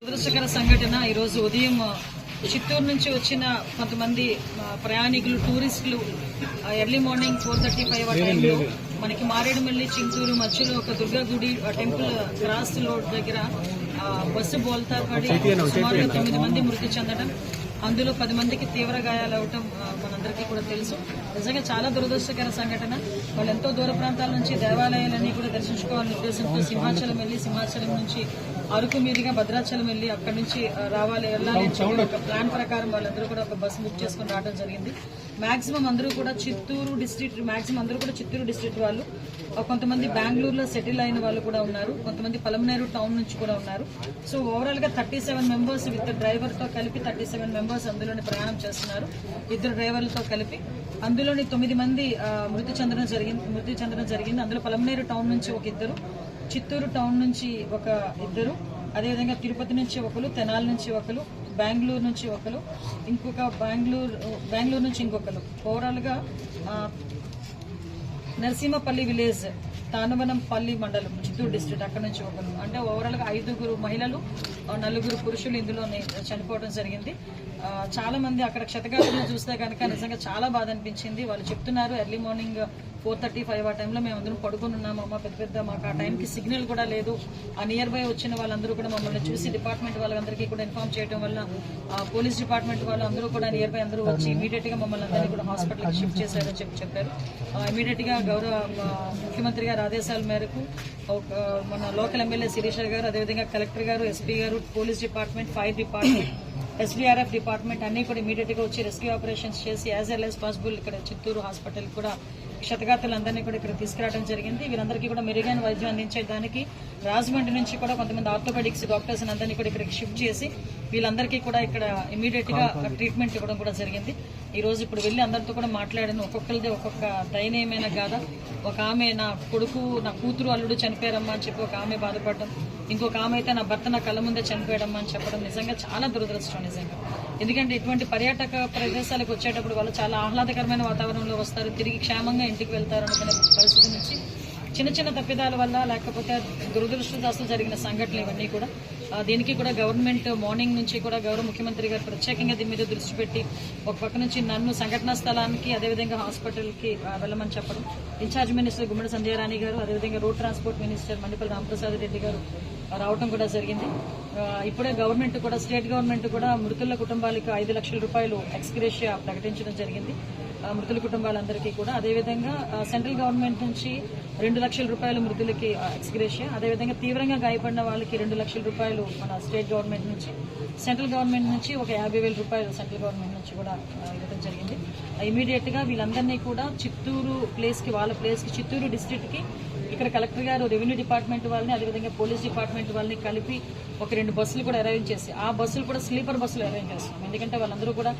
దురదృష్టకర సంఘటన ఈరోజు ఉదయం చిత్తూరు నుంచి వచ్చిన కొంతమంది ప్రయాణికులు టూరిస్టులు ఎర్లీ మార్నింగ్ 4:35 ఆ టైంలో మనకి మారేడుమల్లి చింతూరు మధ్యలో ఒక దుర్గా గుడి టెంపుల్ క్రాస్ రోడ్ దగ్గర బస్సు బోల్తా పడి సుమారుగా 9 మంది మృతి చెందడం, అందులో 10 మందికి తీవ్ర గాయాలవటం మనందరికీ కూడా తెలుసు. నిజంగా చాలా దురదృష్టకర సంఘటన. వాళ్ళు ఎంతో దూర ప్రాంతాల నుంచి దేవాలయాలన్నీ కూడా దర్శించుకోవాలనే ఉద్దేశంతో సింహాచలం వెళ్లి, సింహాచలం నుంచి అరకు మీదుగా భద్రాచలం వెళ్లి అక్కడి నుంచి వెళ్ళాలి ఒక ప్లాన్ ప్రకారం వాళ్ళందరూ కూడా ఒక బస్సు బుక్ చేసుకుని రావడం జరిగింది. మాక్సిమం అందరూ కూడా చిత్తూరు డిస్ట్రిక్ట్ వాళ్ళు, కొంతమంది బెంగళూరులో సెటిల్ అయిన వాళ్ళు కూడా ఉన్నారు, కొంతమంది పలమనేరు టౌన్ నుంచి కూడా ఉన్నారు. సో ఓవరాల్ గా 37 మెంబర్స్ విత్ డ్రైవర్ తో కలిపి 37 మెంబర్స్ అందులోని ప్రయాణం చేస్తున్నారు, 2 డ్రైవర్లతో కలిపి. అందులోని 9 మంది మృతి చెందడం జరిగింది. అందులో పలమనేరు టౌన్ నుంచి ఒక 2, చిత్తూరు టౌన్ నుంచి ఒక 2, అదేవిధంగా తిరుపతి నుంచి ఒకరు, తెనాలి నుంచి ఒకరు, బెంగళూరు నుంచి ఒకరు, ఇంకొక బెంగళూరు నుంచి ఇంకొకరు. ఓవరాల్ గా నరసింహపల్లి విలేజ్, తానవనంపల్లి మండలం, చిత్తూరు డిస్ట్రిక్ట్, అక్కడ నుంచి ఒకరు. అంటే ఓవరాల్ గా 5 మహిళలు, 4 పురుషులు ఇందులోనే చనిపోవడం జరిగింది. చాలా మంది అక్కడ క్షతగాత్రులను చూస్తే కనుక నిజంగా చాలా బాధ అనిపించింది. వాళ్ళు చెప్తున్నారు, ఎర్లీ మార్నింగ్ 4:35 ఆ టైంలో మేము అందరం పడుకుని ఉన్నాము అమ్మ, పెద్ద మాకు ఆ టైంకి సిగ్నల్ కూడా లేదు. ఆ నియర్ బై వచ్చిన వాళ్ళందరూ కూడా మమ్మల్ని చూసి డిపార్ట్మెంట్ వాళ్ళందరికీ కూడా ఇన్ఫార్మ్ చేయడం వల్ల పోలీస్ డిపార్ట్మెంట్ వాళ్ళు అందరూ కూడా నియర్ బై అందరూ వచ్చి ఇమీడియట్ గా మమ్మల్ని అందరినీ కూడా హాస్పిటల్కి షిఫ్ట్ చేశారని చెప్పారు. ఇమీడియట్ గా గౌరవ ముఖ్యమంత్రి గారి ఆదేశాల మేరకు మన లోకల్ ఎమ్మెల్యే శిరీష గారు, అదేవిధంగా కలెక్టర్ గారు, ఎస్పీ గారు, police department, fire department, SDRF department అన్ని కూడా ఇమీడియట్ గా వచ్చి రెస్క్యూ ఆపరేషన్స్ చేసి యాజ్ వెల్ యాజ్ పాసిబుల్ ఇక్కడ చిత్తూరు హాస్పిటల్ కూడా క్షతగాత్రులందరినీ కూడా ఇక్కడ తీసుకురావడం జరిగింది. వీరందరికీ కూడా మెరుగైన వైద్యం అందించడానికి రాజమండ్రి నుంచి కూడా కొంతమంది ఆర్థోపెడిక్స్ డాక్టర్స్ అందరినీ కూడా ఇక్కడికి షిఫ్ట్ చేసి వీళ్ళందరికీ కూడా ఇక్కడ ఇమీడియట్ గా ట్రీట్మెంట్ ఇవ్వడం కూడా జరిగింది. ఈ రోజు ఇప్పుడు వెళ్లి అందరితో కూడా మాట్లాడాను. ఒక్కొక్కరిది ఒక్కొక్క దయనీయమైన గాథ. ఒక ఆమె నా కూతురు అల్లుడు చనిపోయారమ్మా అని చెప్పి ఒక ఆమె బాధపడడం, ఇంకొక ఆమె అయితే నా భర్త నా కళ్ళ ముందే చనిపోయాడమ్మా అని చెప్పడం నిజంగా చాలా దురదృష్టం నిజంగా. ఎందుకంటే ఇటువంటి పర్యాటక ప్రదేశాలకు వచ్చేటప్పుడు వాళ్ళు చాలా ఆహ్లాదకరమైన వాతావరణంలో వస్తారు, తిరిగి క్షేమంగా ఇంటికి వెళ్తారు అనుకునే పరిస్థితి నుంచి చిన్న తప్పిదాల వల్ల లేకపోతే దురదృష్టవశాత్తు జరిగిన సంఘటనలు ఇవన్నీ కూడా దీనికి కూడా గవర్నమెంట్ మార్నింగ్ నుంచి కూడా గౌరవ ముఖ్యమంత్రి గారు ప్రత్యేకంగా దీని మీద దృష్టి పెట్టి ఒక పక్క నుంచి నన్ను సంఘటనా స్థలానికి అదేవిధంగా హాస్పిటల్కి వెళ్ళమని చెప్పడం, ఇన్ఛార్జ్ మినిస్టర్ గుమ్మడి సంజయ్ రాణి గారు, అదేవిధంగా road transport minister Mandipalli Ramprasad Reddy గారు రావడం కూడా జరిగింది. ఇప్పుడే గవర్నమెంట్ కూడా స్టేట్ గవర్నమెంట్ కూడా మృతుల కుటుంబాలకు 5 లక్షల రూపాయలు ఎక్స్గ్రేషియా ప్రకటించడం జరిగింది మృతుల కుటుంబాలందరికీ కూడా. అదేవిధంగా సెంట్రల్ గవర్నమెంట్ నుంచి 2 లక్షల రూపాయలు మృతులకి ఎక్స్గ్రేషియా, అదేవిధంగా తీవ్రంగా గాయపడిన వాళ్ళకి 2 లక్షల రూపాయలు మన స్టేట్ గవర్నమెంట్ నుంచి, సెంట్రల్ గవర్నమెంట్ నుంచి ఒక 50,000 రూపాయలు సెంట్రల్ గవర్నమెంట్ నుంచి కూడా ఇవ్వడం జరిగింది. ఇమీడియట్ గా వీళ్ళందరినీ కూడా చిత్తూరు ప్లేస్కి, వాళ్ళ ప్లేస్కి, చిత్తూరు డిస్ట్రిక్ట్ కి ఇక్కడ కలెక్టర్ గారు, రెవెన్యూ డిపార్ట్మెంట్ వాళ్ళని, అదేవిధంగా పోలీస్ డిపార్ట్మెంట్ వాళ్ళని కలిపి ఒక 2 బస్సులు కూడా అరేంజ్ చేసి, ఆ బస్సులు కూడా స్లీపర్ బస్సులు అరేంజ్ చేస్తాం. ఎందుకంటే వాళ్ళందరూ కూడా